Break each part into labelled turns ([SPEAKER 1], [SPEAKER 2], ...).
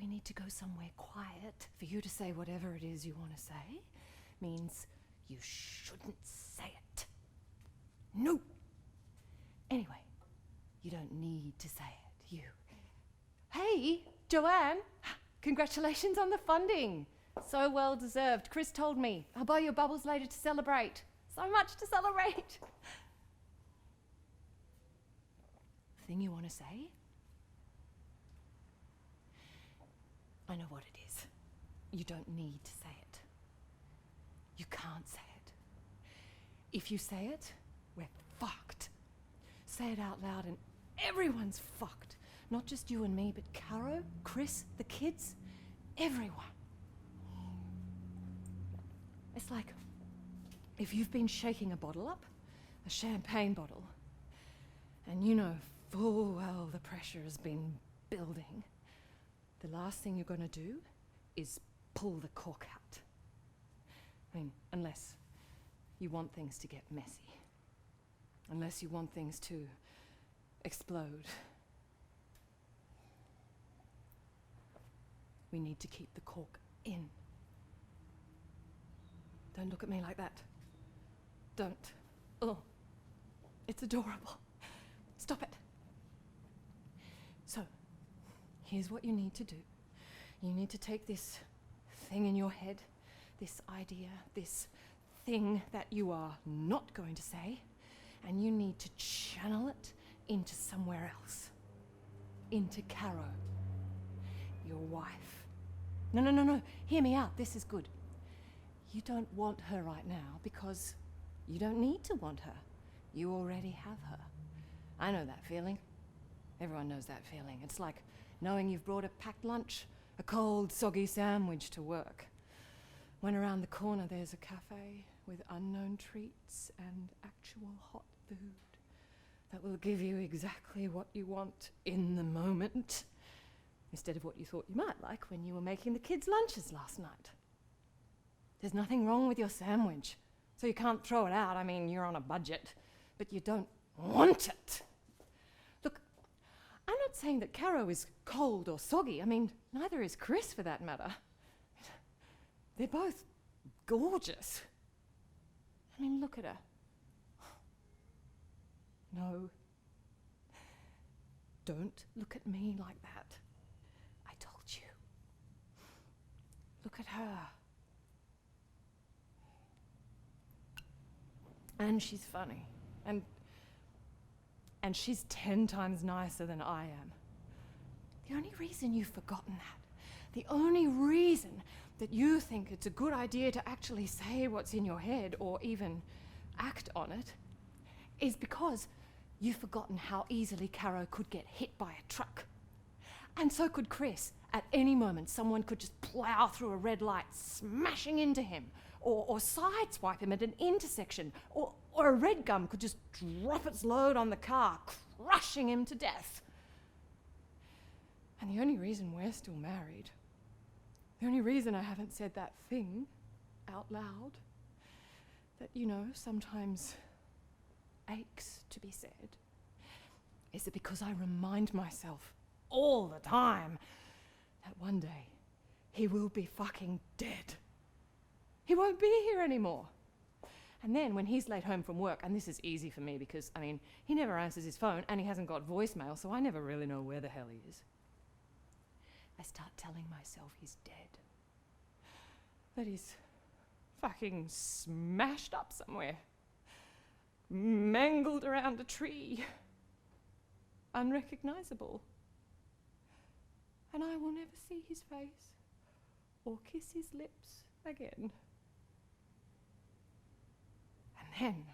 [SPEAKER 1] we need to go somewhere quiet for you to say whatever it is you want to say means you shouldn't say it. No! Anyway, you don't need to say it, you. Hey, Joanne! Congratulations on the funding! So well deserved. Chris told me. I'll buy you bubbles later to celebrate. So much to celebrate! Thing you want to say? I know what it is. You don't need to say it. You can't say it. If you say it, we're fucked. Say it out loud and everyone's fucked. Not just you and me, but Caro, Chris, the kids, everyone. It's like if you've been shaking a bottle up, a champagne bottle, and you know full well the pressure has been building, the last thing you're going to do is pull the cork out. I mean, unless you want things to get messy. Unless you want things to explode. We need to keep the cork in. Don't look at me like that. Don't. Oh, it's adorable. Stop it. So, here's what you need to do. You need to take this thing in your head, this idea, this thing that you are not going to say, and you need to channel it into somewhere else. Into Caro, your wife. No. Hear me out. This is good. You don't want her right now because you don't need to want her. You already have her. I know that feeling. Everyone knows that feeling. It's like knowing you've brought a packed lunch, a cold, soggy sandwich to work. When around the corner there's a cafe with unknown treats and actual hot food that will give you exactly what you want in the moment, instead of what you thought you might like when you were making the kids' lunches last night. There's nothing wrong with your sandwich, so you can't throw it out. I mean, you're on a budget, but you don't want it. Look, I'm not saying that Caro is cold or soggy. I mean, neither is Chris for that matter. They're both gorgeous. I mean, look at her. No. Don't look at me like that. I told you. Look at her. And she's funny. And she's 10 times nicer than I am. The only reason you've forgotten that, the only reason that you think it's a good idea to actually say what's in your head or even act on it, is because you've forgotten how easily Caro could get hit by a truck. And so could Chris. At any moment, someone could just plow through a red light, smashing into him, or sideswipe him at an intersection, or a red gum could just drop its load on the car, crushing him to death. And the only reason we're still married, the only reason I haven't said that thing out loud, that, you know, sometimes aches to be said, is that because I remind myself all the time that one day he will be fucking dead. He won't be here anymore. And then when he's late home from work, and this is easy for me because, I mean, he never answers his phone and he hasn't got voicemail, so I never really know where the hell he is. I start telling myself he's dead. That he's fucking smashed up somewhere. Mangled around a tree. Unrecognizable. And I will never see his face or kiss his lips again. And then,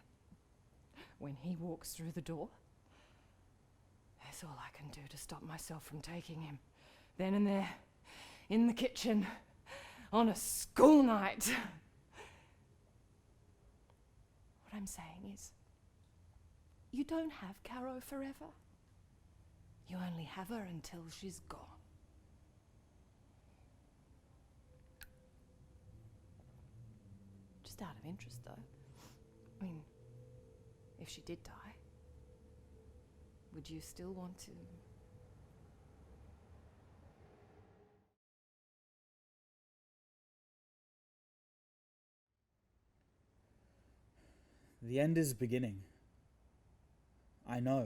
[SPEAKER 1] when he walks through the door, that's all I can do to stop myself from taking him. Then and there, in the kitchen, on a school night. What I'm saying is, you don't have Caro forever. You only have her until she's gone. Just out of interest, though. I mean, if she did die, would you still want to
[SPEAKER 2] The end is beginning. I know.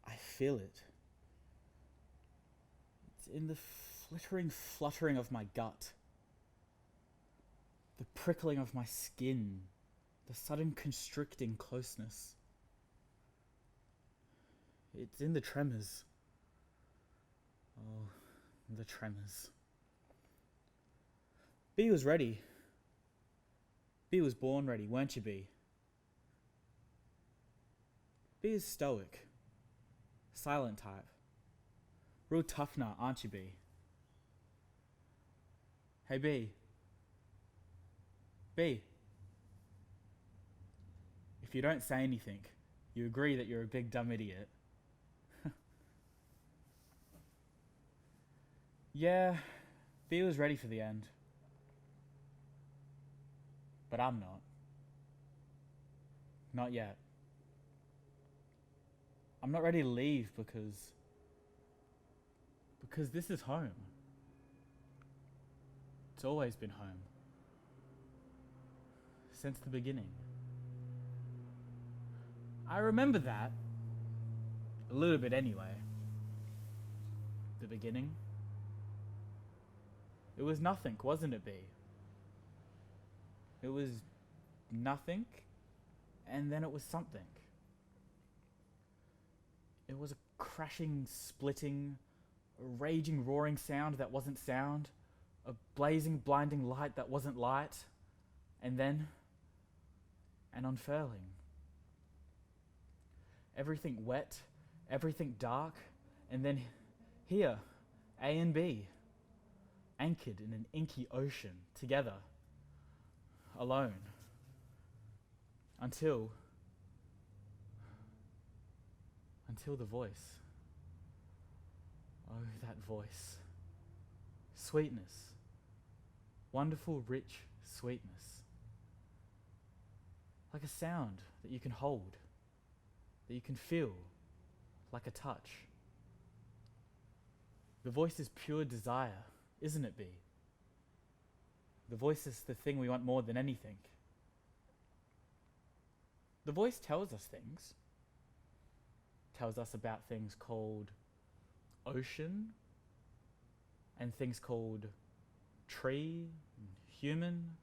[SPEAKER 2] I feel it. It's in the fluttering of my gut. The prickling of my skin. The sudden constricting closeness. It's in the tremors. Oh, the tremors. B was ready. B was born ready, weren't you, B? B is stoic. Silent type. Real tough nut, aren't you, B? Hey, B. B. If you don't say anything, you agree that you're a big dumb idiot. Yeah, B was ready for the end. But I'm not. Not yet. I'm not ready to leave because this is home. It's always been home. Since the beginning. I remember that. A little bit anyway. The beginning. It was nothing, wasn't it, B? It was nothing, and then it was something. It was a crashing, splitting, a raging, roaring sound that wasn't sound, a blazing, blinding light that wasn't light, and then an unfurling. Everything wet, everything dark, and then here, A and B, anchored in an inky ocean, together, alone, until the voice. Oh, that voice. Sweetness. Wonderful, rich sweetness. Like a sound that you can hold, that you can feel, like a touch. The voice is pure desire, isn't it, B? The voice is the thing we want more than anything. The voice tells us things. Tells us about things called ocean, and things called tree, and human,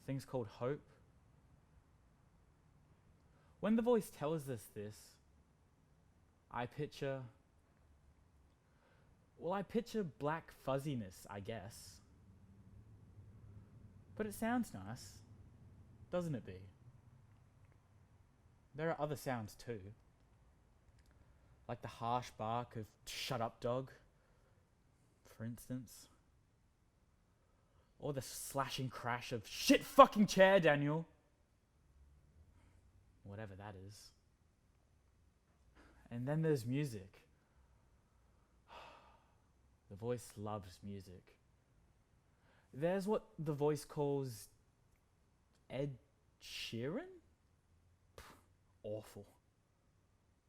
[SPEAKER 2] things called hope. When the voice tells us this, I picture black fuzziness, I guess. But it sounds nice, doesn't it, B? There are other sounds too. Like the harsh bark of shut up dog, for instance. Or the slashing crash of shit fucking chair, Daniel. Whatever that is. And then there's music. The voice loves music. There's what the voice calls Ed Sheeran? Awful.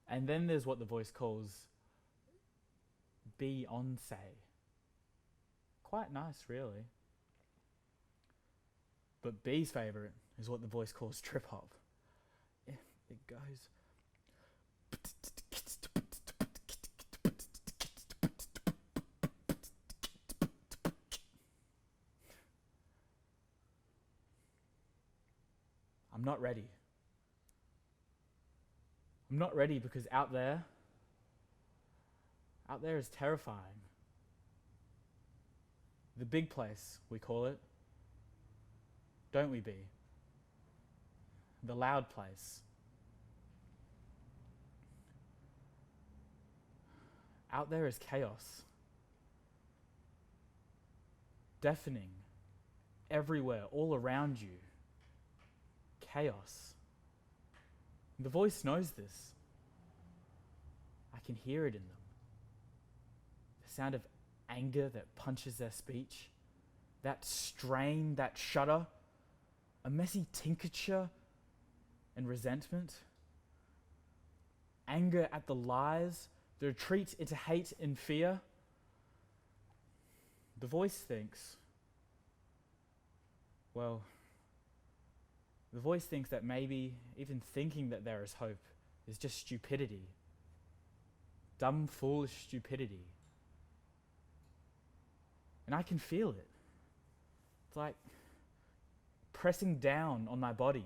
[SPEAKER 2] And then there's what the voice calls Beyonce. Quite nice, really. But B's favourite is what the voice calls trip hop. It goes. I'm not ready. I'm not ready because out there is terrifying. The big place, we call it. Don't we, B? The loud place. Out there is chaos. Deafening. Everywhere, all around you. Chaos. The voice knows this. I can hear it in them. The sound of anger that punches their speech. That strain, that shudder. A messy tincture and resentment. Anger at the lies. The retreat into hate and fear. The voice thinks, well, The voice thinks that maybe even thinking that there is hope is just stupidity. Dumb, foolish stupidity. And I can feel it. It's like pressing down on my body.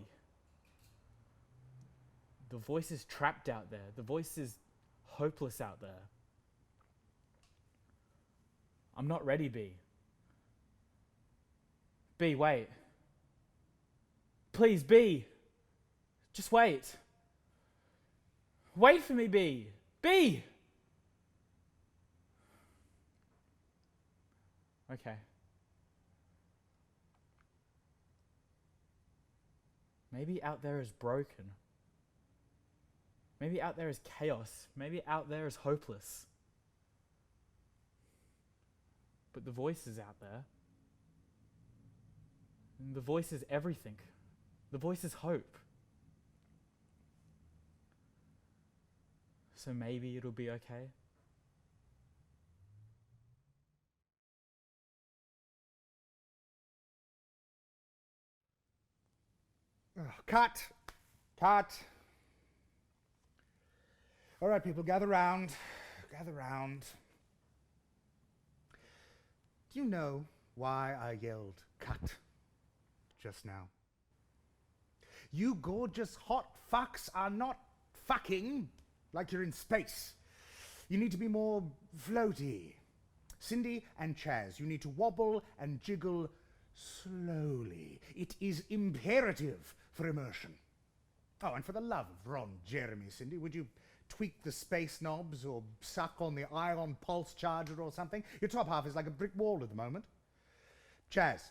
[SPEAKER 2] The voice is trapped out there. The voice is hopeless out there. I'm not ready, B. B, wait. Please, B. Just wait. Wait for me, B. B! Okay. Maybe out there is broken. Maybe out there is chaos. Maybe out there is hopeless. But the voice is out there. And the voice is everything. The voice is hope. So maybe it'll be okay.
[SPEAKER 3] Oh, cut! Cut! All right, people, gather round. Gather round. Do you know why I yelled cut just now? You gorgeous hot fucks are not fucking like you're in space. You need to be more floaty. Cindy and Chaz, you need to wobble and jiggle slowly. It is imperative for immersion. Oh, and for the love of Ron Jeremy, Cindy, would you tweak the space knobs or suck on the ion pulse charger or something? Your top half is like a brick wall at the moment. Chaz,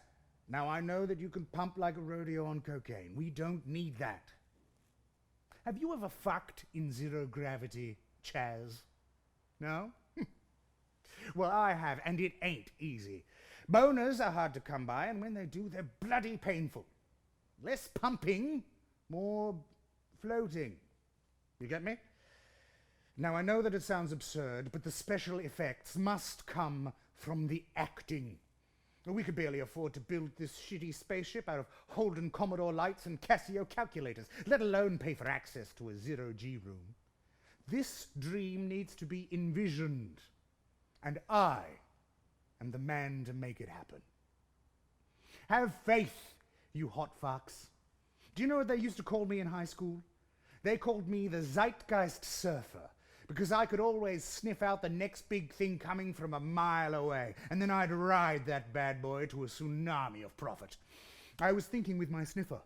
[SPEAKER 3] now I know that you can pump like a rodeo on cocaine. We don't need that. Have you ever fucked in zero gravity, Chaz? No? Well, I have, and it ain't easy. Boners are hard to come by, and when they do, they're bloody painful. Less pumping, more floating. You get me? Now, I know that it sounds absurd, but the special effects must come from the acting. We could barely afford to build this shitty spaceship out of Holden Commodore lights and Casio calculators, let alone pay for access to a zero-G room. This dream needs to be envisioned, and I am the man to make it happen. Have faith, you hot fucks. Do you know what they used to call me in high school? They called me the Zeitgeist Surfer, because I could always sniff out the next big thing coming from a mile away, and then I'd ride that bad boy to a tsunami of profit. I was thinking with my sniffer,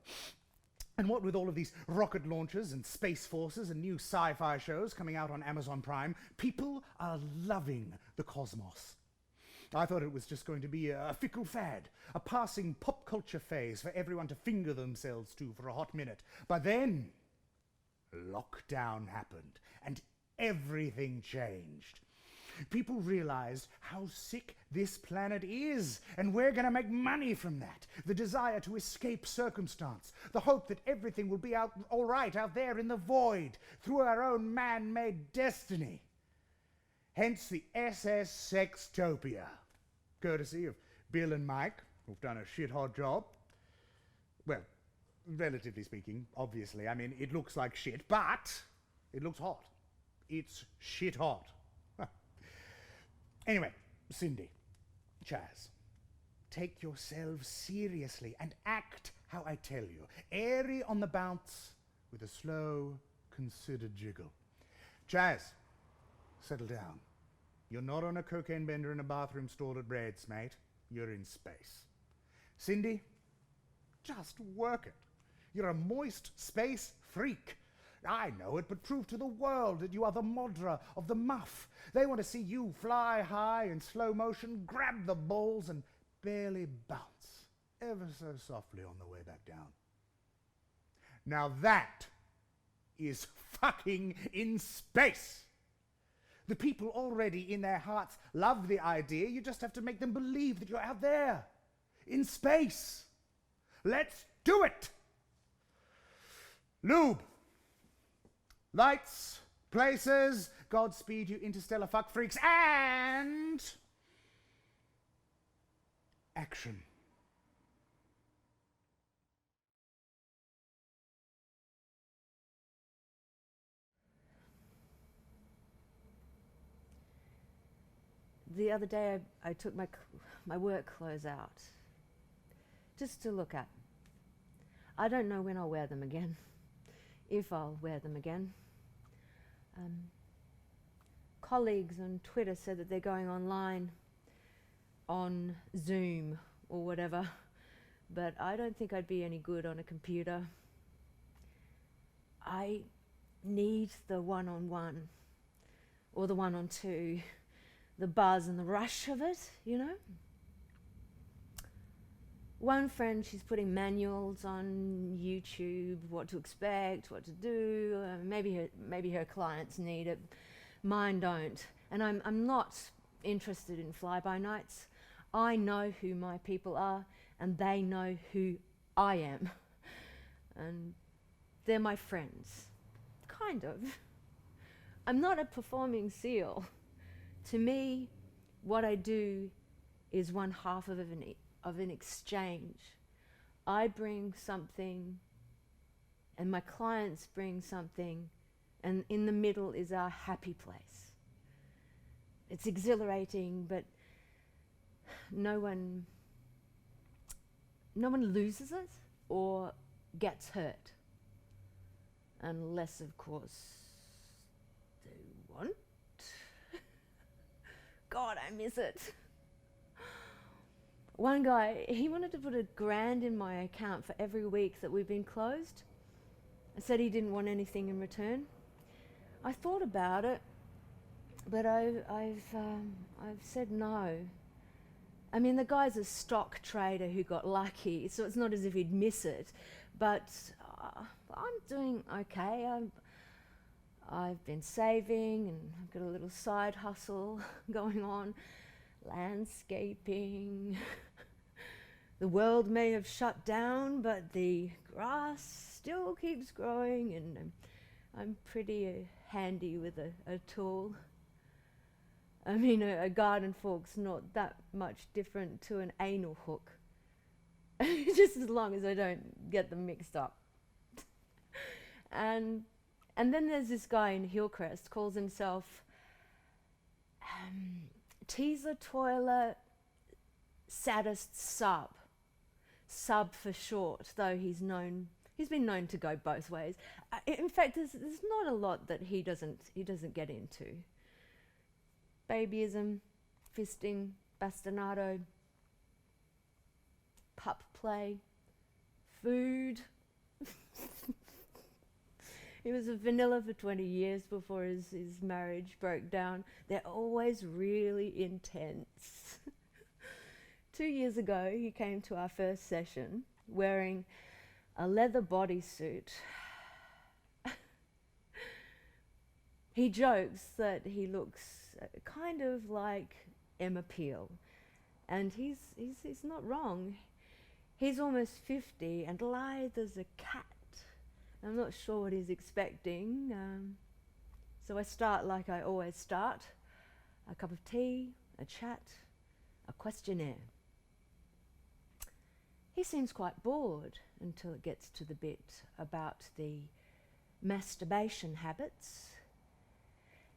[SPEAKER 3] and what with all of these rocket launches and space forces and new sci-fi shows coming out on Amazon Prime, people are loving the cosmos. I thought it was just going to be a fickle fad, a passing pop culture phase for everyone to finger themselves to for a hot minute. But then, lockdown happened, and everything changed. People realized how sick this planet is, and we're going to make money from that. The desire to escape circumstance, the hope that everything will be all right out there in the void through our own man-made destiny. Hence the SS Sextopia, courtesy of Bill and Mike, who've done a shit-hot job. Well, relatively speaking, obviously. I mean, it looks like shit, but it looks hot. It's shit hot. Anyway, Cindy, Chaz, take yourselves seriously and act how I tell you. Airy on the bounce with a slow, considered jiggle. Chaz, settle down. You're not on a cocaine bender in a bathroom stall at Red's, mate. You're in space. Cindy, just work it. You're a moist space freak. I know it, but prove to the world that you are the Modra of the muff. They want to see you fly high in slow motion, grab the balls, and barely bounce, ever so softly on the way back down. Now that is fucking in space. The people already in their hearts love the idea. You just have to make them believe that you're out there, in space. Let's do it! Lube. Lights, places, Godspeed, you interstellar fuck freaks, and action.
[SPEAKER 4] the other day I took my work clothes out just to look at. I don't know when I'll wear them again, if I'll wear them again. Colleagues on Twitter said that they're going online on Zoom or whatever, but I don't think I'd be any good on a computer. I need the one-on-one or the one-on-two, the buzz and the rush of it, you know? One friend, she's putting manuals on YouTube, what to expect, what to do. Maybe her clients need it. Mine don't. And I'm not interested in fly-by-nights. I know who my people are, and they know who I am. And they're my friends. Kind of. I'm not a performing seal. To me, what I do is one half of an exchange. I bring something, and my clients bring something, and in the middle is our happy place. It's exhilarating, but no one loses it or gets hurt. Unless, of course, they want. God, I miss it. One guy, he wanted to put $1,000 in my account for every week that we've been closed. I said he didn't want anything in return. I thought about it, but I've said no. I mean, the guy's a stock trader who got lucky, so it's not as if he'd miss it. But I'm doing okay. I've been saving, and I've got a little side hustle going on, landscaping. The world may have shut down, but the grass still keeps growing, and I'm pretty handy with a tool. I mean, a garden fork's not that much different to an anal hook, just as long as I don't get them mixed up. And then there's this guy in Hillcrest, calls himself Teaser Toilet Saddest Sub for short, though he's been known to go both ways. In fact, there's not a lot that he doesn't get into. Babyism, fisting, bastinado, pup play, food. He was a vanilla for 20 years before his marriage broke down. They're always really intense. 2 years ago, he came to our first session wearing a leather bodysuit. He jokes that he looks kind of like Emma Peel, and he's not wrong. He's almost 50 and lithe as a cat. I'm not sure what he's expecting, so I start like I always start. A cup of tea, a chat, a questionnaire. He seems quite bored until it gets to the bit about the masturbation habits.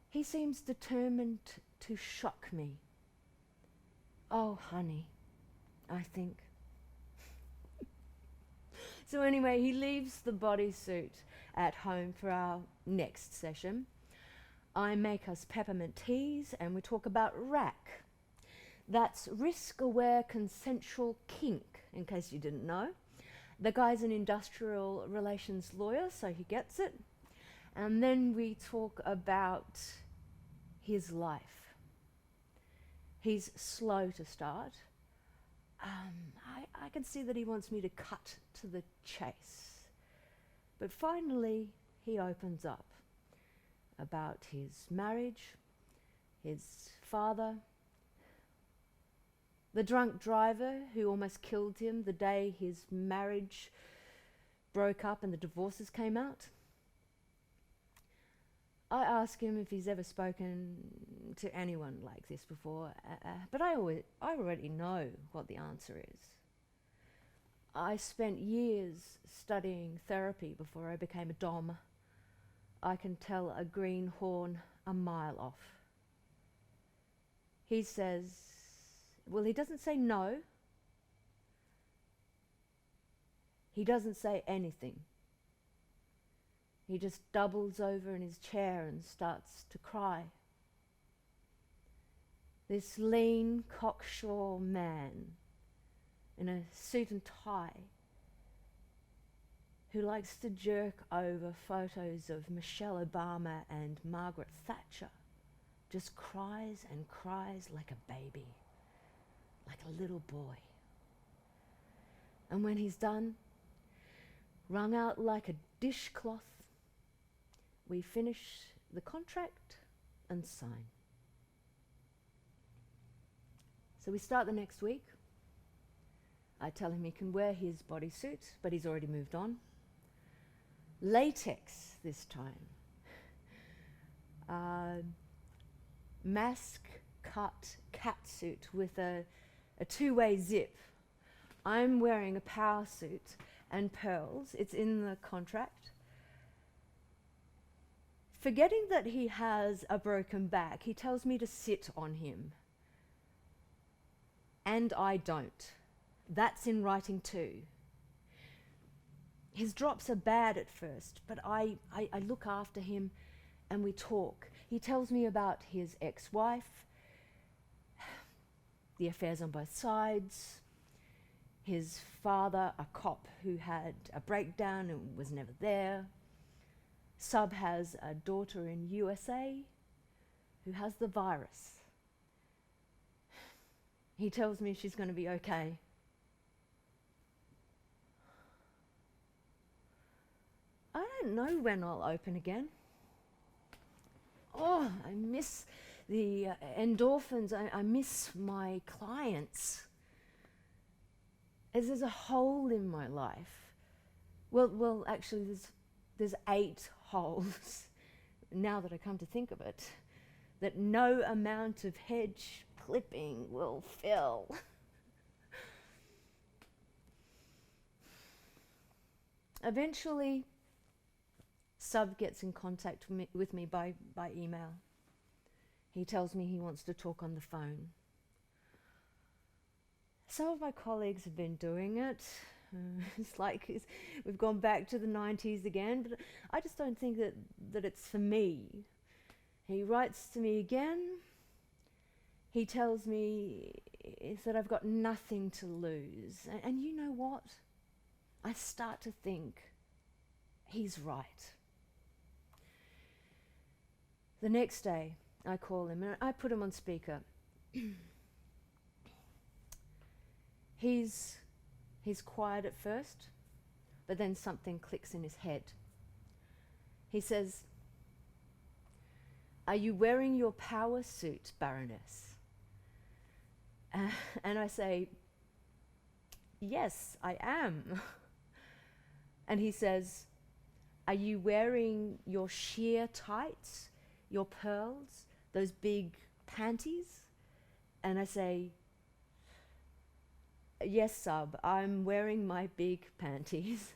[SPEAKER 4] He seems determined to shock me. Oh, honey, I think. So anyway, he leaves the bodysuit at home for our next session. I make us peppermint teas and we talk about RAC. That's risk-aware consensual kink, in case you didn't know. The guy's an industrial relations lawyer, so he gets it. And then we talk about his life. He's slow to start. I can see that he wants me to cut to the chase. But finally, he opens up about his marriage, his father, the drunk driver who almost killed him the day his marriage broke up and the divorces came out. I ask him if he's ever spoken to anyone like this before, but I already know what the answer is. I spent years studying therapy before I became a dom. I can tell a greenhorn a mile off. he says, well, he doesn't say no. He doesn't say anything. He just doubles over in his chair and starts to cry. This lean, cocksure man in a suit and tie who likes to jerk over photos of Michelle Obama and Margaret Thatcher just cries and cries like a baby, like a little boy. And when he's done, wrung out like a dishcloth, we finish the contract and sign. So we start the next week. I tell him he can wear his bodysuit, but he's already moved on. Latex this time. Mask cut catsuit with a two-way zip. I'm wearing a power suit and pearls. It's in the contract. Forgetting that he has a broken back, he tells me to sit on him. And I don't. That's in writing too. His drops are bad at first, but I look after him and we talk. He tells me about his ex-wife, the affairs on both sides, his father, a cop who had a breakdown and was never there. Sub has a daughter in USA who has the virus. He tells me she's going to be okay. I don't know when I'll open again. Oh, I miss the endorphins. I miss my clients. As there's a hole in my life. Well, actually, there's 8 holes, now that I come to think of it, that no amount of hedge clipping will fill. Eventually, Sub gets in contact with me by email. He tells me he wants to talk on the phone. Some of my colleagues have been doing it. It's like we've gone back to the 90s again, but I just don't think that it's for me. He writes to me again. He tells me that I've got nothing to lose. And you know what? I start to think he's right. The next day, I call him and I put him on speaker. He's quiet at first, but then something clicks in his head. He says, "Are you wearing your power suit, Baroness?" And I say, "Yes, I am." And he says, "Are you wearing your sheer tights, your pearls, those big panties?" And I say, "Yes, Sub, I'm wearing my big panties."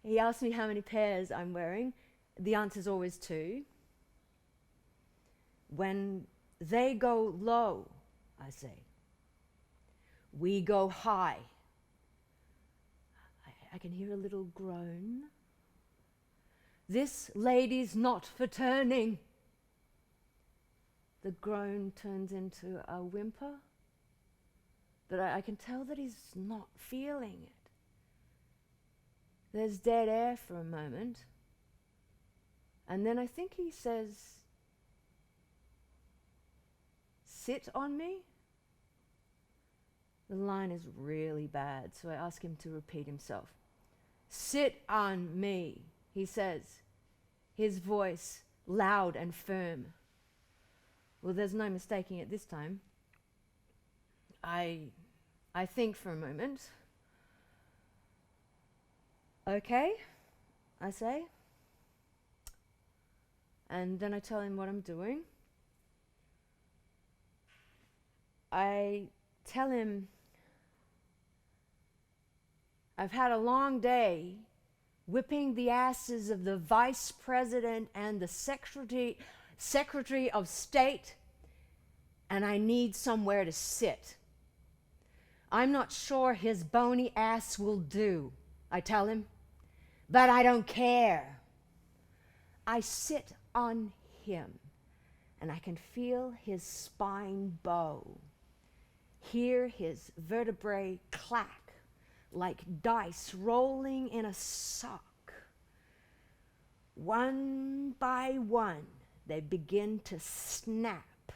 [SPEAKER 4] He asks me how many pairs I'm wearing. The answer's always 2. "When they go low," I say, "we go high." I can hear a little groan. "This lady's not for turning." The groan turns into a whimper, but I can tell that he's not feeling it. There's dead air for a moment, and then I think he says, "Sit on me?" The line is really bad, so I ask him to repeat himself. "Sit on me," he says, his voice loud and firm. Well, there's no mistaking it this time. I think for a moment. "Okay," I say. And then I tell him what I'm doing. I tell him I've had a long day whipping the asses of the Vice President and the Secretary of State, and I need somewhere to sit. I'm not sure his bony ass will do, I tell him, but I don't care. I sit on him, and I can feel his spine bow, hear his vertebrae clack like dice rolling in a sock. One by one, they begin to snap,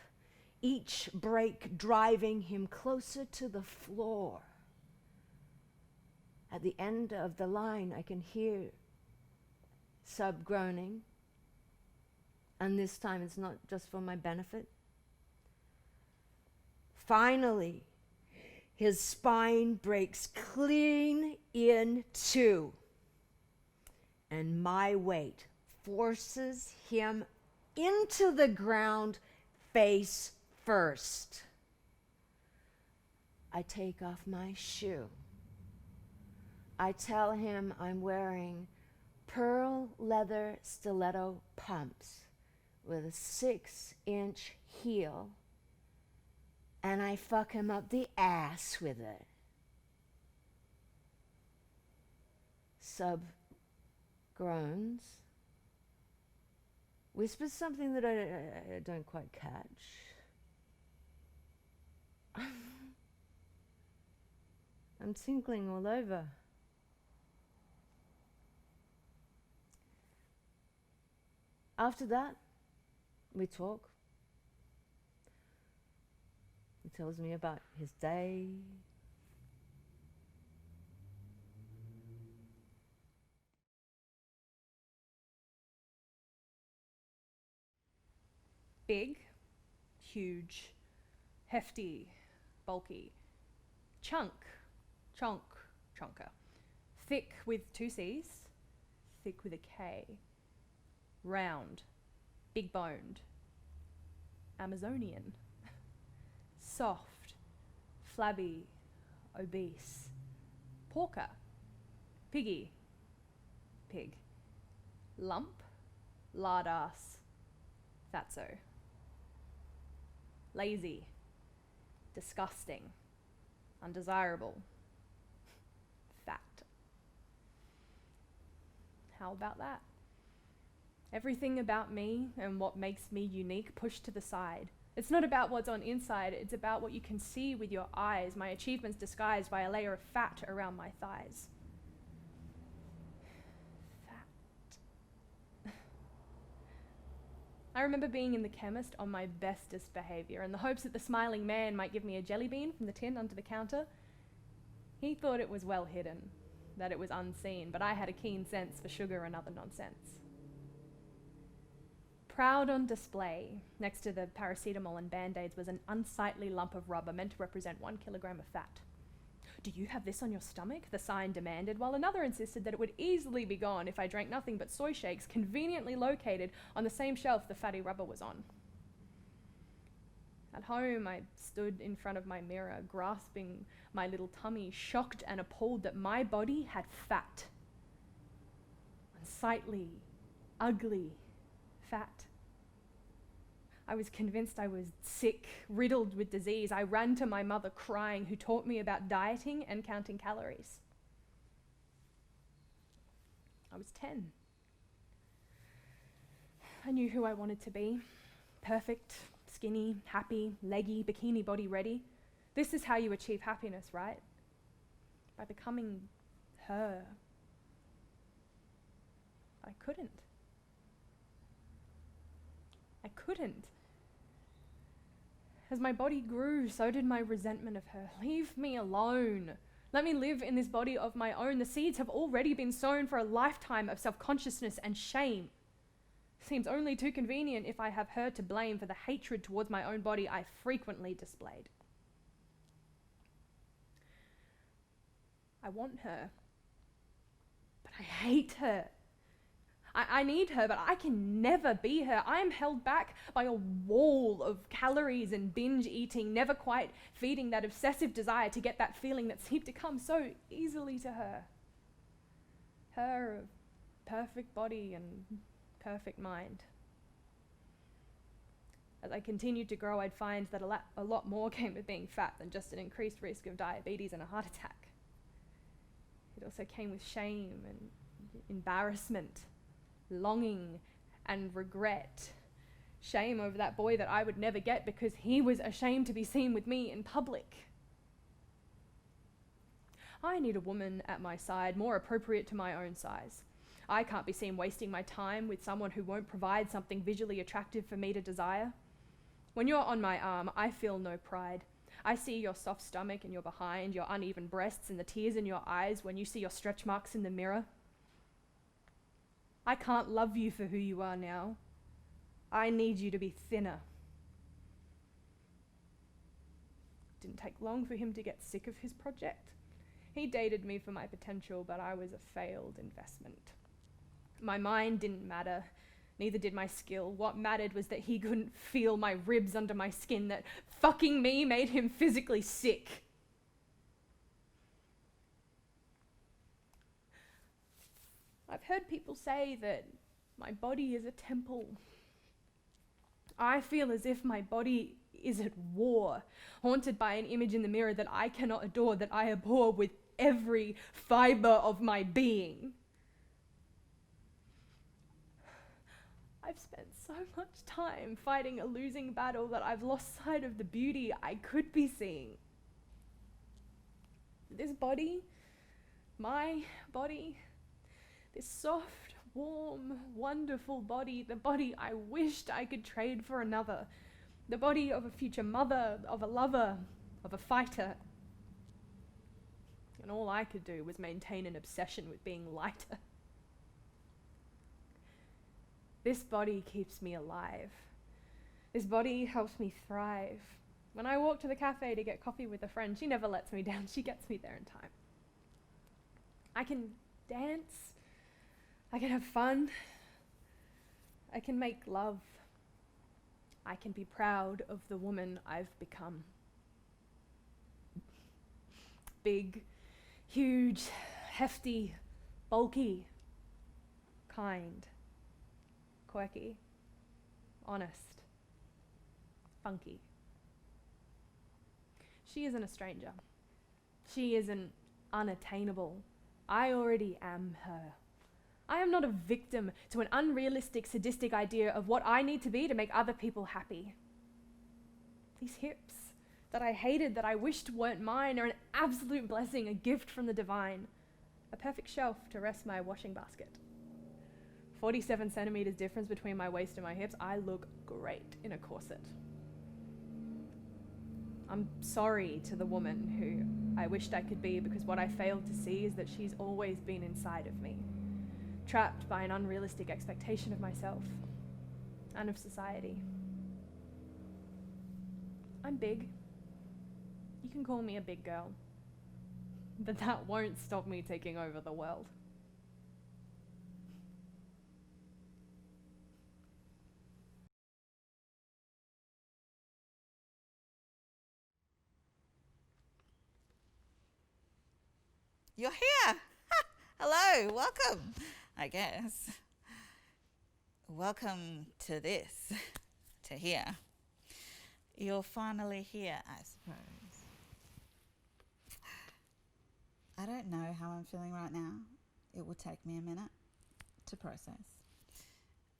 [SPEAKER 4] each break driving him closer to the floor. At the end of the line, I can hear Sub groaning, and this time it's not just for my benefit. Finally, his spine breaks clean in two, and my weight forces him into the ground face first. I take off my shoe. I tell him I'm wearing pearl leather stiletto pumps with a 6-inch heel, and I fuck him up the ass with it. Sub groans, whispers something that I don't quite catch. I'm tinkling all over. After that, we talk. He tells me about his day.
[SPEAKER 1] Big, huge, hefty, bulky, chunk, chonk, chonker. Thick with 2 C's, thick with a K. Round, big boned, Amazonian. Soft, flabby, obese. Porker, piggy, pig. Lump, lard ass, fatso. Lazy, disgusting, undesirable, fat. How about that? Everything about me and what makes me unique pushed to the side. It's not about what's on inside, it's about what you can see with your eyes, my achievements disguised by a layer of fat around my thighs. Fat. I remember being in the chemist on my bestest behavior in the hopes that the smiling man might give me a jelly bean from the tin under the counter. He thought it was well hidden, that it was unseen, but I had a keen sense for sugar and other nonsense. Proud on display, next to the paracetamol and band-aids, was an unsightly lump of rubber meant to represent 1 kilogram of fat. "Do you have this on your stomach?" the sign demanded, while another insisted that it would easily be gone if I drank nothing but soy shakes conveniently located on the same shelf the fatty rubber was on. At home, I stood in front of my mirror, grasping my little tummy, shocked and appalled that my body had fat. Unsightly, ugly fat. I was convinced I was sick, riddled with disease. I ran to my mother crying, who taught me about dieting and counting calories. I was 10. I knew who I wanted to be. Perfect, skinny, happy, leggy, bikini body ready. This is how you achieve happiness, right? By becoming her. I couldn't. As my body grew, so did my resentment of her. Leave me alone. Let me live in this body of my own. The seeds have already been sown for a lifetime of self-consciousness and shame. Seems only too convenient if I have her to blame for the hatred towards my own body I frequently displayed. I want her, but I hate her. I need her, but I can never be her. I am held back by a wall of calories and binge eating, never quite feeding that obsessive desire to get that feeling that seemed to come so easily to her. Her of perfect body and perfect mind.
[SPEAKER 5] As I continued to grow, I'd find that a lot more came with being fat than just an increased risk of diabetes and a heart attack. It also came with shame and embarrassment, longing and regret. Shame over that boy that I would never get because he was ashamed to be seen with me in public. I need a woman at my side more appropriate to my own size. I can't be seen wasting my time with someone who won't provide something visually attractive for me to desire. When you're on my arm, I feel no pride. I see your soft stomach and your behind, your uneven breasts and the tears in your eyes when you see your stretch marks in the mirror. I can't love you for who you are now. I need you to be thinner. It didn't take long for him to get sick of his project. He dated me for my potential, but I was a failed investment. My mind didn't matter, neither did my skill. What mattered was that he couldn't feel my ribs under my skin, that fucking me made him physically sick. I've heard people say that my body is a temple. I feel as if my body is at war, haunted by an image in the mirror that I cannot adore, that I abhor with every fiber of my being. I've spent so much time fighting a losing battle that I've lost sight of the beauty I could be seeing. This body, my body, this soft, warm, wonderful body, the body I wished I could trade for another, the body of a future mother, of a lover, of a fighter. And all I could do was maintain an obsession with being lighter. This body keeps me alive. This body helps me thrive. When I walk to the cafe to get coffee with a friend, she never lets me down. She gets me there in time. I can dance. I can have fun. I can make love. I can be proud of the woman I've become. Big, huge, hefty, bulky, kind, quirky, honest, funky. She isn't a stranger. She isn't unattainable. I already am her. I am not a victim to an unrealistic, sadistic idea of what I need to be to make other people happy. These hips that I hated, that I wished weren't mine, are an absolute blessing, a gift from the divine. A perfect shelf to rest my washing basket. 47 centimeters difference between my waist and my hips. I look great in a corset. I'm sorry to the woman who I wished I could be, because what I failed to see is that she's always been inside of me, trapped by an unrealistic expectation of myself and of society. I'm big. You can call me a big girl, but that won't stop me taking over the world.
[SPEAKER 6] You're here. Hello, welcome, I guess. Welcome to this, to here. You're finally here, I suppose. I don't know how I'm feeling right now. It will take me a minute to process.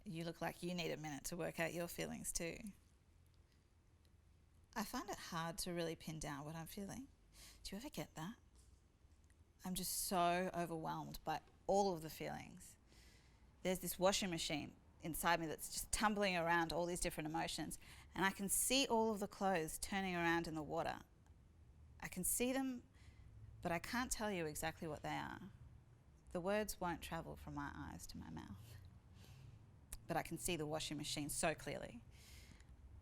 [SPEAKER 6] You look like you need a minute to work out your feelings too. I find it hard to really pin down what I'm feeling. Do you ever get that? I'm just so overwhelmed by all of the feelings. There's this washing machine inside me that's just tumbling around all these different emotions, and I can see all of the clothes turning around in the water. I can see them, but I can't tell you exactly what they are. The words won't travel from my eyes to my mouth, but I can see the washing machine so clearly.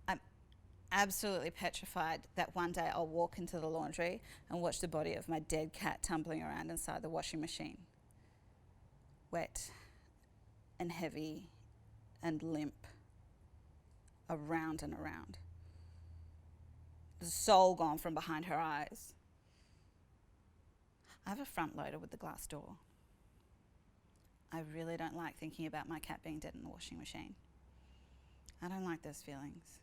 [SPEAKER 6] I'm absolutely petrified that one day I'll walk into the laundry and watch the body of my dead cat tumbling around inside the washing machine. Wet and heavy and limp, around and around. The soul gone from behind her eyes. I have a front loader with the glass door. I really don't like thinking about my cat being dead in the washing machine. I don't like those feelings.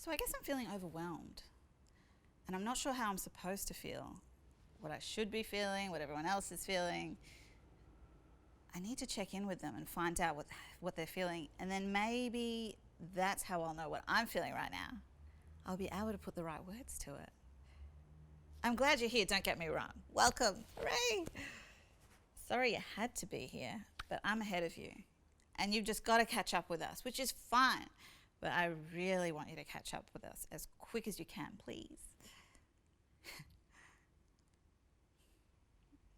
[SPEAKER 6] So I guess I'm feeling overwhelmed. And I'm not sure how I'm supposed to feel. What I should be feeling, what everyone else is feeling. I need to check in with them and find out what they're feeling. And then maybe that's how I'll know what I'm feeling right now. I'll be able to put the right words to it. I'm glad you're here, don't get me wrong. Welcome, hooray! Sorry you had to be here, but I'm ahead of you. And you've just got to catch up with us, which is fine. But I really want you to catch up with us as quick as you can, please.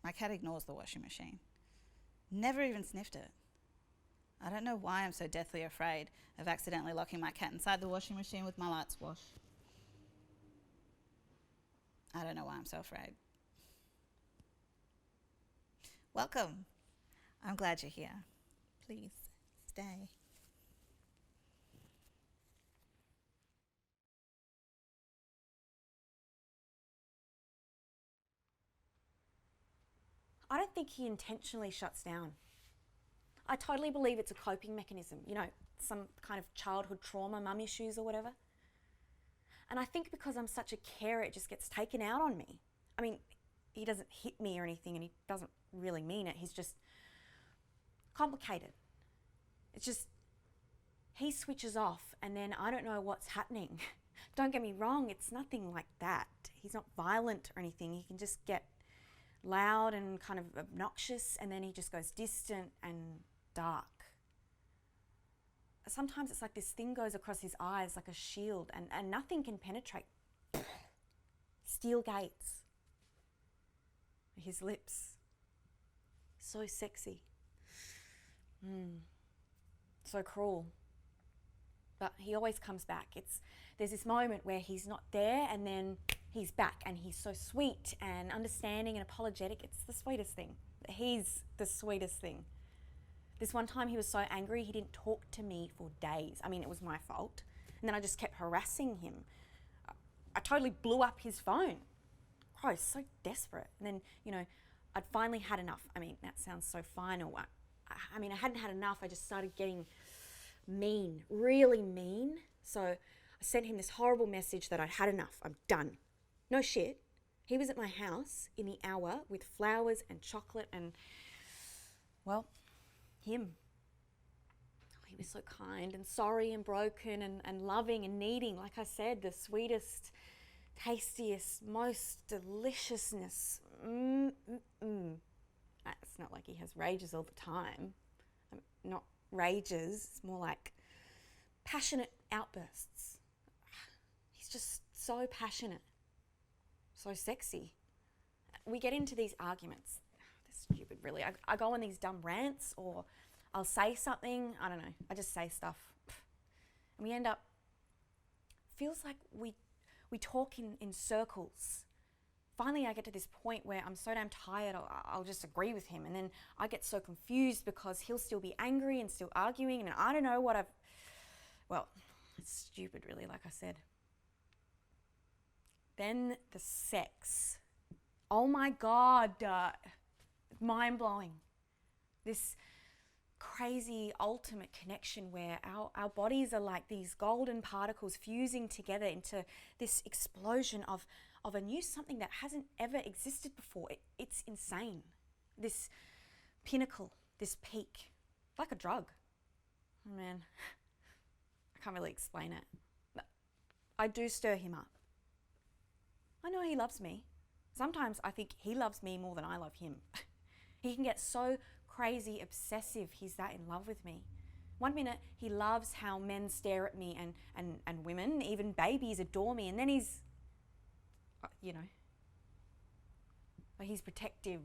[SPEAKER 6] My cat ignores the washing machine. Never even sniffed it. I don't know why I'm so deathly afraid of accidentally locking my cat inside the washing machine with my lights wash. I don't know why I'm so afraid. Welcome. I'm glad you're here. Please stay.
[SPEAKER 7] I don't think he intentionally shuts down. I totally believe it's a coping mechanism, you know, some kind of childhood trauma, mum issues or whatever. And I think because I'm such a carer, it just gets taken out on me. I mean, he doesn't hit me or anything, and he doesn't really mean it. He's just complicated. It's just, he switches off and then I don't know what's happening. Don't get me wrong, it's nothing like that. He's not violent or anything. He can just get loud and kind of obnoxious, and then he just goes distant and dark. Sometimes it's like this thing goes across his eyes like a shield, and nothing can penetrate. Steel gates. His lips. So sexy. So cruel. But he always comes back. There's this moment where he's not there and then he's back, and he's so sweet and understanding and apologetic. It's the sweetest thing. He's the sweetest thing. This one time he was so angry he didn't talk to me for days. I mean, it was my fault. And then I just kept harassing him. I totally blew up his phone. Gross, so desperate. And then, you know, I'd finally had enough. I mean, that sounds so final. I mean, I hadn't had enough. I just started getting mean, really mean. So I sent him this horrible message that I'd had enough. I'm done. No shit. He was at my house in the hour with flowers and chocolate and, well, him. Oh, he was so kind and sorry and broken and loving and needing. Like I said, the sweetest, tastiest, most deliciousness. It's not like he has rages all the time. Not rages, it's more like passionate outbursts. He's just so passionate, so sexy. We get into these arguments. They're stupid, really. I go on these dumb rants, or I'll say something, I don't know, I just say stuff. And we end up, feels like we talk in circles. Finally, I get to this point where I'm so damn tired, I'll just agree with him. And then I get so confused because he'll still be angry and still arguing, and I don't know what well, it's stupid, really, like I said. Then the sex. Oh my God, mind-blowing. This crazy ultimate connection where our bodies are like these golden particles fusing together into this explosion of a new something that hasn't ever existed before. It's insane. This pinnacle, this peak, like a drug. Oh man, I can't really explain it. But I do stir him up. I know he loves me. Sometimes I think he loves me more than I love him. He can get so crazy obsessive, he's that in love with me. One minute he loves how men stare at me and women, even babies, adore me, and then he's, you know, he's protective.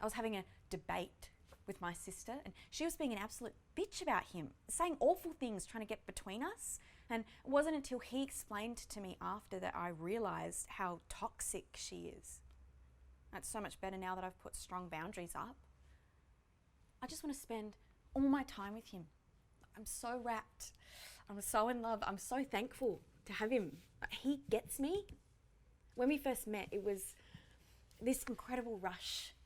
[SPEAKER 7] I was having a debate with my sister and she was being an absolute bitch about him, saying awful things, trying to get between us. And it wasn't until he explained to me after that I realised how toxic she is. That's so much better now that I've put strong boundaries up. I just want to spend all my time with him. I'm so wrapped. I'm so in love. I'm so thankful to have him. He gets me. When we first met, it was this incredible rush.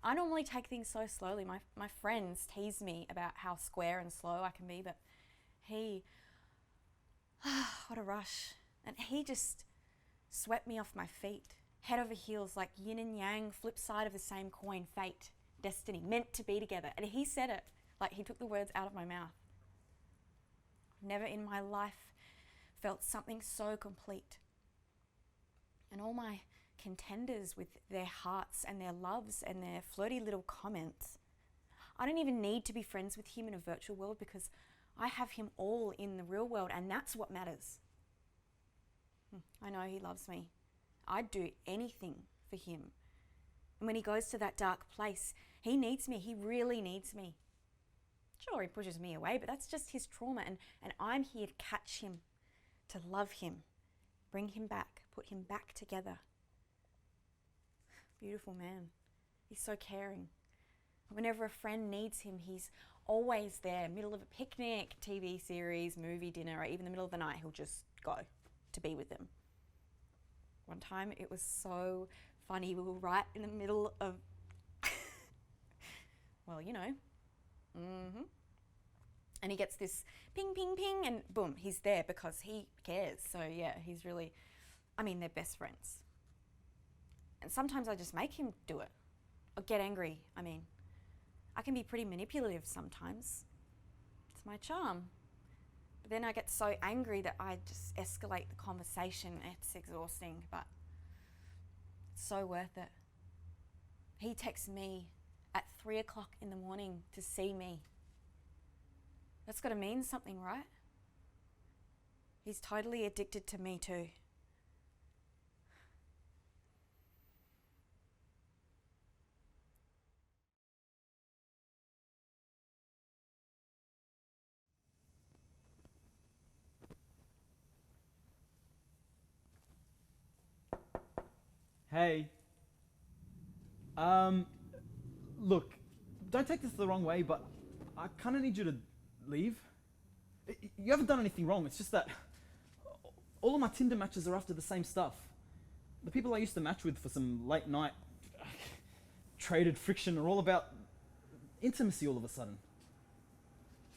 [SPEAKER 7] I normally take things so slowly. My friends tease me about how square and slow I can be, but he, what a rush. And he just swept me off my feet, head over heels, like yin and yang, flip side of the same coin, fate, destiny, meant to be together. And he said it, like he took the words out of my mouth. Never in my life felt something so complete. And all my contenders with their hearts and their loves and their flirty little comments, I don't even need to be friends with him in a virtual world because I have him all in the real world, and that's what matters. I know he loves me. I'd do anything for him. And when he goes to that dark place, he needs me. He really needs me. Sure, he pushes me away, but that's just his trauma, and I'm here to catch him, to love him, bring him back, put him back together. Beautiful man. He's so caring. Whenever a friend needs him, he's always there, middle of a picnic, TV series, movie, dinner, or even the middle of the night, he'll just go to be with them. One time it was so funny, we were right in the middle of, well, you know, and he gets this ping, ping, ping, and boom, he's there because he cares. So yeah, he's really, I mean, they're best friends. And sometimes I just make him do it, or get angry. I mean, I can be pretty manipulative sometimes. It's my charm. But then I get so angry that I just escalate the conversation. It's exhausting, but it's so worth it. He texts me at 3 o'clock in the morning to see me. That's got to mean something, right? He's totally addicted to me too.
[SPEAKER 2] Hey. Look, don't take this the wrong way, but I kind of need you to leave. You haven't done anything wrong, it's just that all of my Tinder matches are after the same stuff. The people I used to match with for some late night traded friction are all about intimacy all of a sudden.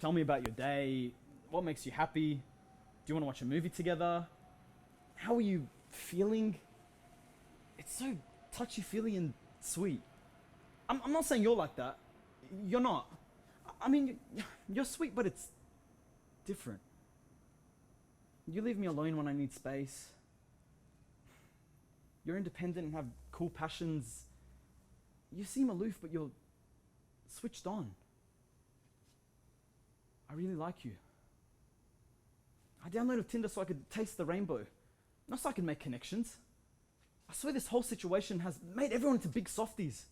[SPEAKER 2] Tell me about your day, what makes you happy, do you want to watch a movie together, how are you feeling? It's so touchy-feely and sweet. I'm not saying you're like that. You're not. I mean, you're sweet, but it's different. You leave me alone when I need space. You're independent and have cool passions. You seem aloof, but you're switched on. I really like you. I downloaded Tinder so I could taste the rainbow, not so I could make connections. I swear this whole situation has made everyone into big softies.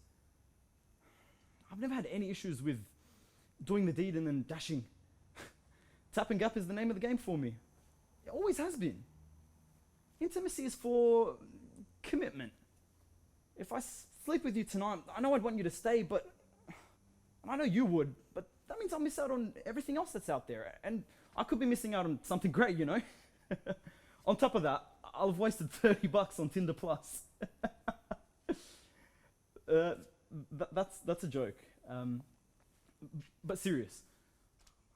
[SPEAKER 2] I've never had any issues with doing the deed and then dashing. Tap and gap is the name of the game for me. It always has been. Intimacy is for commitment. If I sleep with you tonight, I know I'd want you to stay, but and I know you would, but that means I'll miss out on everything else that's out there. And I could be missing out on something great, you know? On top of that, I'll have wasted $30 on Tinder Plus. That's a joke. But serious.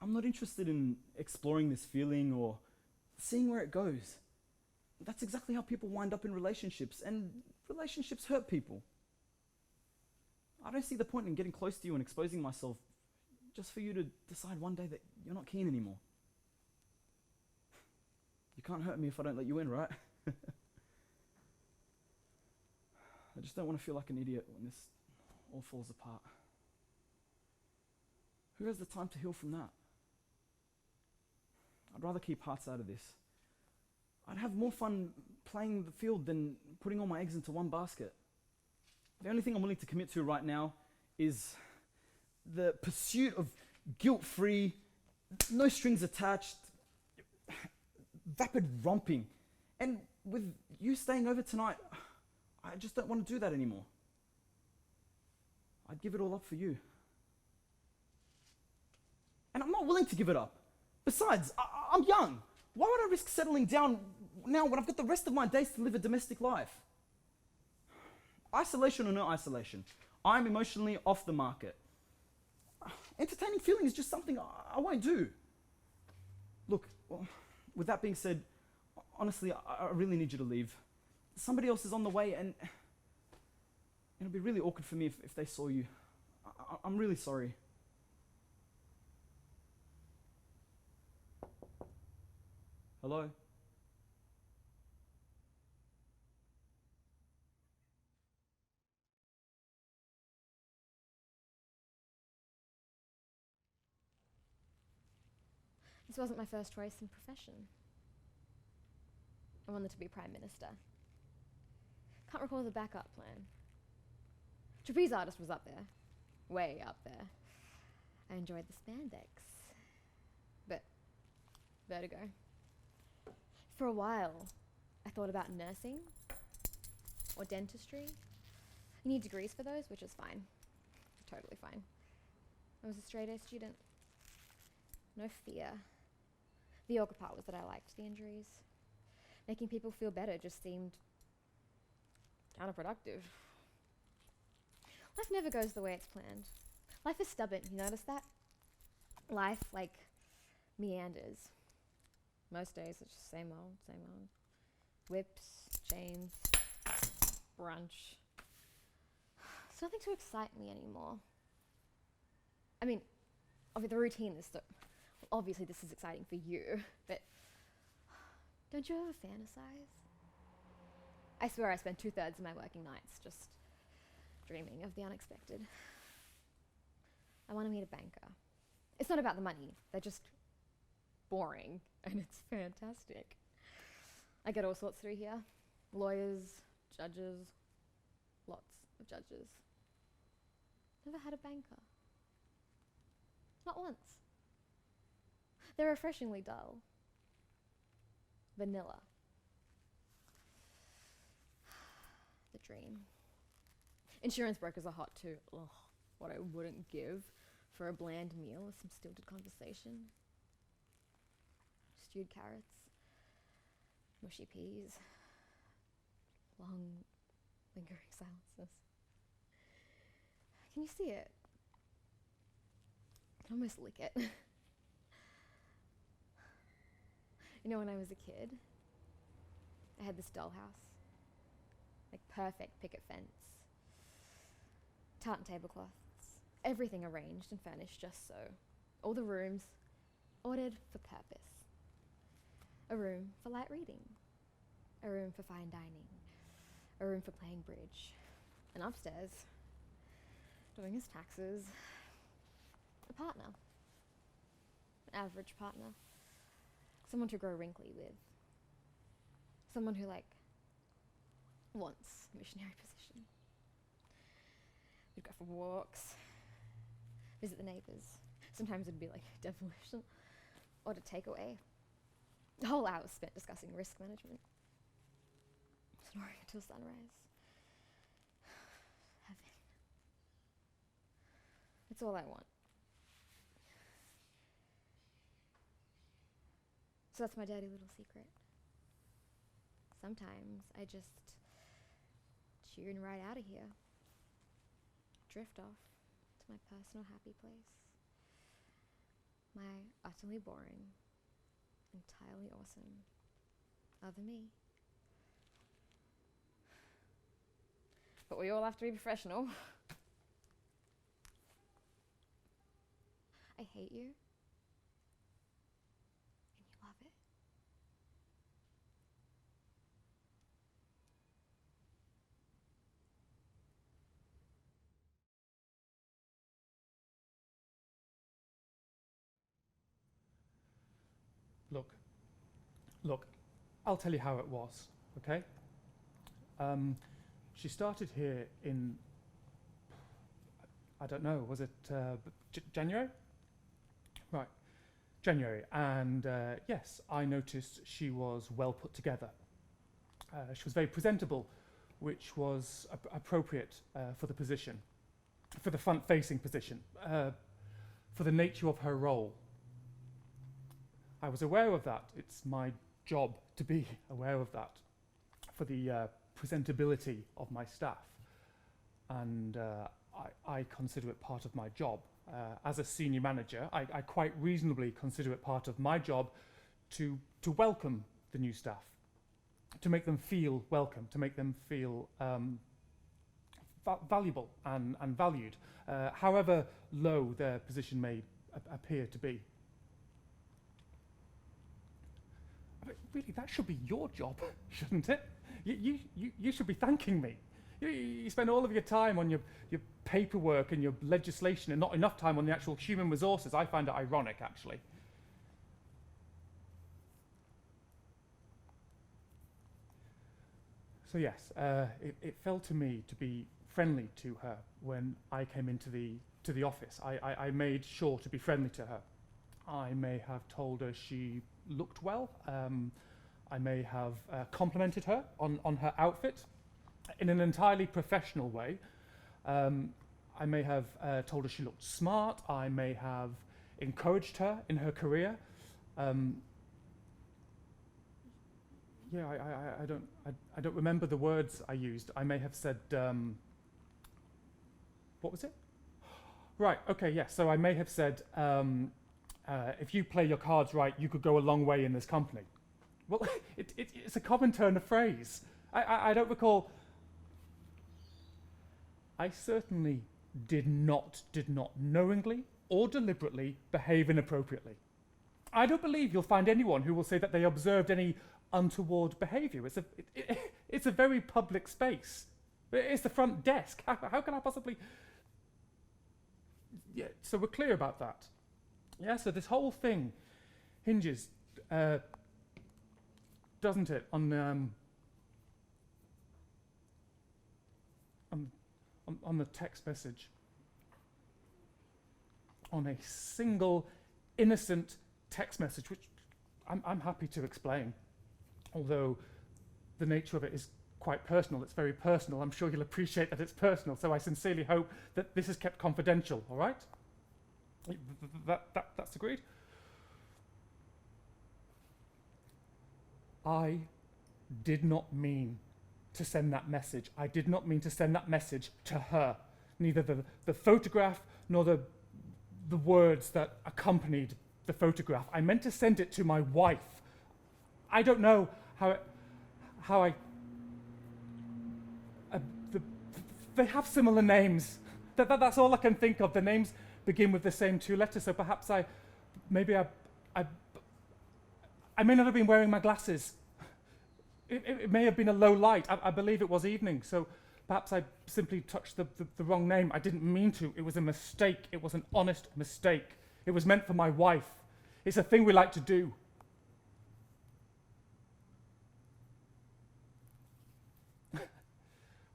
[SPEAKER 2] I'm not interested in exploring this feeling or seeing where it goes. That's exactly how people wind up in relationships, and relationships hurt people. I don't see the point in getting close to you and exposing myself just for you to decide one day that you're not keen anymore. You can't hurt me if I don't let you in, right? I just don't want to feel like an idiot when this all falls apart. Who has the time to heal from that? I'd rather keep hearts out of this. I'd have more fun playing the field than putting all my eggs into one basket. The only thing I'm willing to commit to right now is the pursuit of guilt-free, no strings attached, vapid romping. And with you staying over tonight, I just don't want to do that anymore. I'd give it all up for you. And I'm not willing to give it up. Besides, I'm young. Why would I risk settling down now when I've got the rest of my days to live a domestic life? Isolation or no isolation, I'm emotionally off the market. Entertaining feeling is just something I won't do. Look, with that being said,
[SPEAKER 8] honestly, I really need you to leave. Somebody else is on the way, and it'll be really awkward for me if they saw you. I'm really sorry. Hello?
[SPEAKER 9] This wasn't my first choice in profession. I wanted to be Prime Minister. Can't recall the backup plan. Trapeze artist was up there. Way up there. I enjoyed the spandex. But vertigo. For a while, I thought about nursing or dentistry. You need degrees for those, which is fine. Totally fine. I was a straight-A student. No fear. The awkward part was that I liked the injuries. Making people feel better just seemed counterproductive. Life never goes the way it's planned. Life is stubborn, you notice that? Life, like, meanders. Most days it's just same old, same old. Whips, chains, brunch. There's nothing to excite me anymore. I mean, the routine is so... Obviously this is exciting for you, but don't you ever fantasize? I swear I spend 2/3 of my working nights just dreaming of the unexpected. I want to meet a banker. It's not about the money, they're just boring, and it's fantastic. I get all sorts through here. Lawyers, judges, lots of judges. Never had a banker. Not once. They're refreshingly dull. Vanilla. The dream. Insurance brokers are hot too. Ugh, what I wouldn't give for a bland meal with some stilted conversation. Stewed carrots. Mushy peas. Long, lingering silences. Can you see it? I can almost lick it. You know, when I was a kid, I had this dollhouse. Like perfect picket fence. Tartan tablecloths. Everything arranged and furnished just so. All the rooms ordered for purpose. A room for light reading. A room for fine dining. A room for playing bridge. And upstairs, doing his taxes, a partner. An average partner. Someone to grow wrinkly with. Someone who, like, wants a missionary position. We'd go for walks, visit the neighbours. Sometimes it'd be like demolition, or to take away. The whole hour was spent discussing risk management. Snoring until sunrise. Heaven. It's all I want. So that's my dirty little secret. Sometimes I just tune right out of here. Drift off to my personal happy place. My utterly boring, entirely awesome other me. But we all have to be professional. I hate you. Love it.
[SPEAKER 10] Look, I'll tell you how it was, okay? She started here in, I don't know, was it January? Right, January, and yes, I noticed she was well put together. She was very presentable, which was appropriate for the position, for the front-facing position, for the nature of her role. I was aware of that. It's my job to be aware of that, for the presentability of my staff, and I consider it part of my job. As a senior manager, I quite reasonably consider it part of my job to welcome the new staff, to make them feel welcome, to make them feel valuable and valued, however low their position may appear to be. I mean, really, that should be your job, shouldn't it? You should be thanking me. You spend all of your time on your paperwork and your legislation and not enough time on the actual human resources. I find it ironic, actually. So yes, it fell to me to be friendly to her when I came into the office. I made sure to be friendly to her. I may have told her she looked well. I may have complimented her on her outfit in an entirely professional way. I may have told her she looked smart. I may have encouraged her in her career. Yeah, I don't remember the words I used. I may have said, what was it? Right, okay, yeah, so I may have said, if you play your cards right, you could go a long way in this company. Well, it's a common turn of phrase. I don't recall. I certainly did not knowingly or deliberately behave inappropriately. I don't believe you'll find anyone who will say that they observed any untoward behaviour. It's a very public space. It's the front desk. How can I possibly... Yeah, so we're clear about that. Yeah, so this whole thing hinges, doesn't it, on the text message, on a single innocent text message, which I'm happy to explain, although the nature of it is quite personal. It's very personal. I'm sure you'll appreciate that it's personal, so I sincerely hope that this is kept confidential, all right? That's agreed. I did not mean to send that message. I did not mean to send that message to her. Neither the photograph nor the words that accompanied the photograph. I meant to send it to my wife. I don't know how they have similar names. That's all I can think of. The names begin with the same two letters, so perhaps I may not have been wearing my glasses. It may have been a low light. I believe it was evening, so perhaps I simply touched the wrong name. I didn't mean to. It was a mistake. It was an honest mistake. It was meant for my wife. It's a thing we like to do.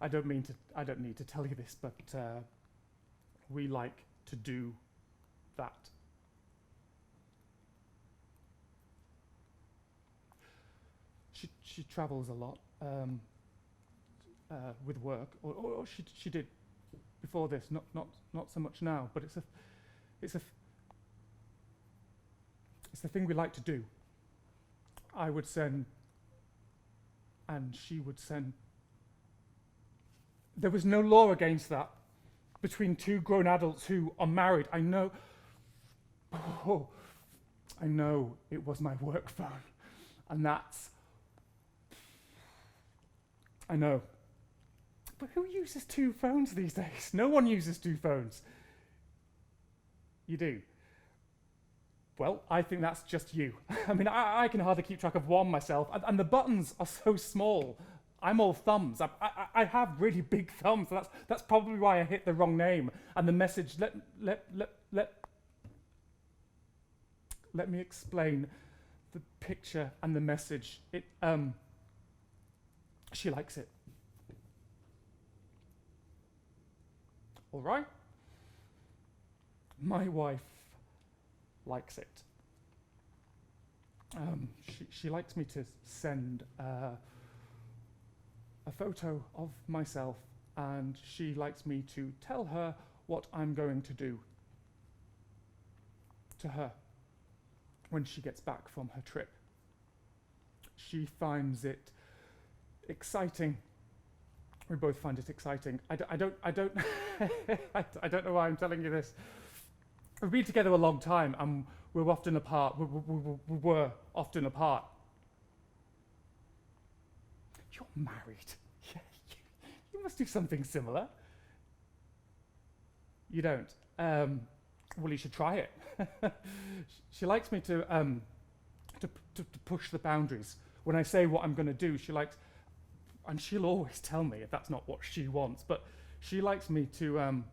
[SPEAKER 10] I don't need to tell you this, but we like to do that. She travels a lot with work, or she did before this. Not so much now, but it's the thing we like to do. I would send, and she would send. There was no law against that between two grown adults who are married. I know it was my work phone, and I know. But who uses two phones these days? No one uses two phones. You do? Well, I think that's just you. I mean, I can hardly keep track of one myself, and the buttons are so small. I'm all thumbs. I have really big thumbs. So that's probably why I hit the wrong name. And the message. Let me explain the picture and the message. She likes it. All right. My wife likes it. She likes me to send a photo of myself, and she likes me to tell her what I'm going to do to her when she gets back from her trip. She finds it exciting. We both find it exciting. I don't I don't know why I'm telling you this. We've been together a long time, and we're often apart. We were often apart. You're married. Yeah, you must do something similar. You don't. Well, you should try it. She likes me to push the boundaries. When I say what I'm going to do, she likes, and she'll always tell me if that's not what she wants, but she likes me to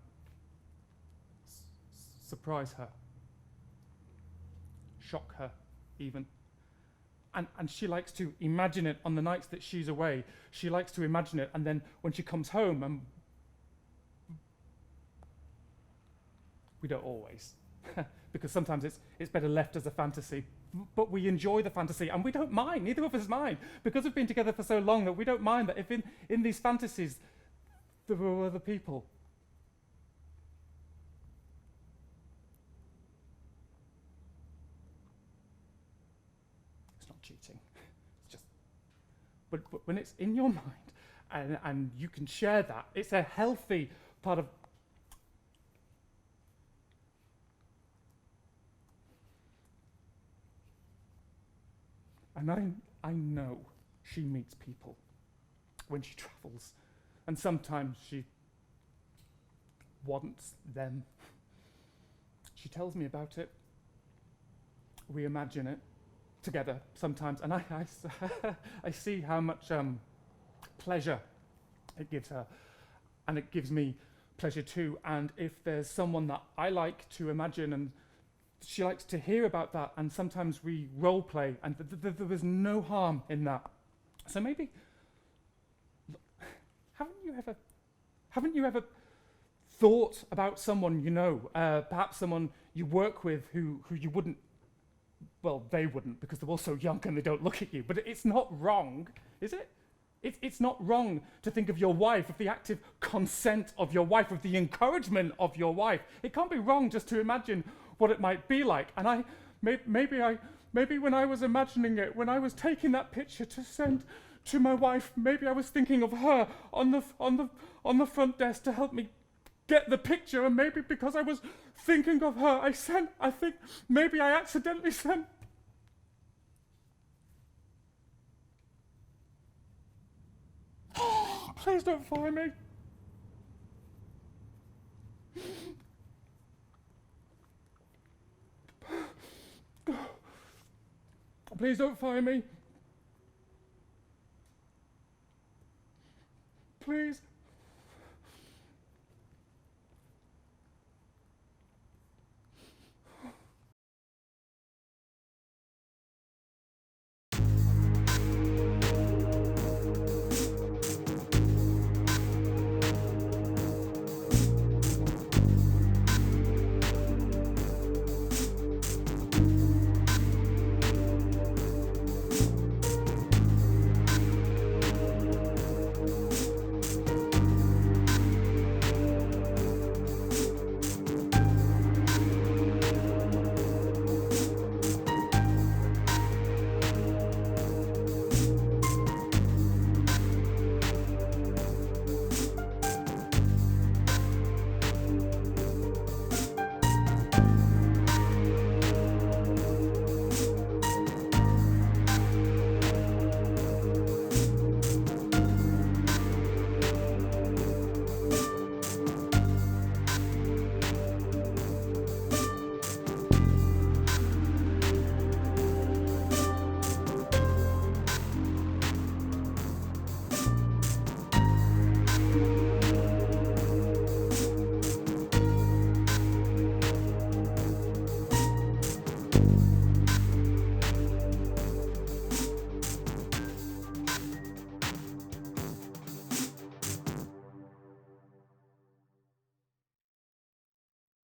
[SPEAKER 10] surprise her, shock her even. And she likes to imagine it on the nights that she's away. She likes to imagine it, and then when she comes home, and we don't always, because sometimes it's better left as a fantasy. But we enjoy the fantasy, and we don't mind. Neither of us mind, because we've been together for so long that we don't mind that if in these fantasies there were other people. It's not cheating. It's just, but when it's in your mind, and you can share that, it's a healthy part of. And I know she meets people when she travels, and sometimes she wants them. She tells me about it. We imagine it together sometimes, and I see how much pleasure it gives her, and it gives me pleasure too. And if there's someone that I like to imagine, and she likes to hear about that, and sometimes we role play, and there was no harm in that. So maybe, haven't you ever thought about someone you know, perhaps someone you work with who you wouldn't, well, they wouldn't, because they're all so young and they don't look at you, but it's not wrong, is it? It's not wrong to think of your wife, of the active consent of your wife, of the encouragement of your wife. It can't be wrong just to imagine what it might be like. And maybe when I was imagining it, when I was taking that picture to send to my wife, maybe I was thinking of her on the front desk to help me get the picture, and maybe because I was thinking of her, I think maybe I accidentally sent. Please don't fire me. Please don't fire me. Please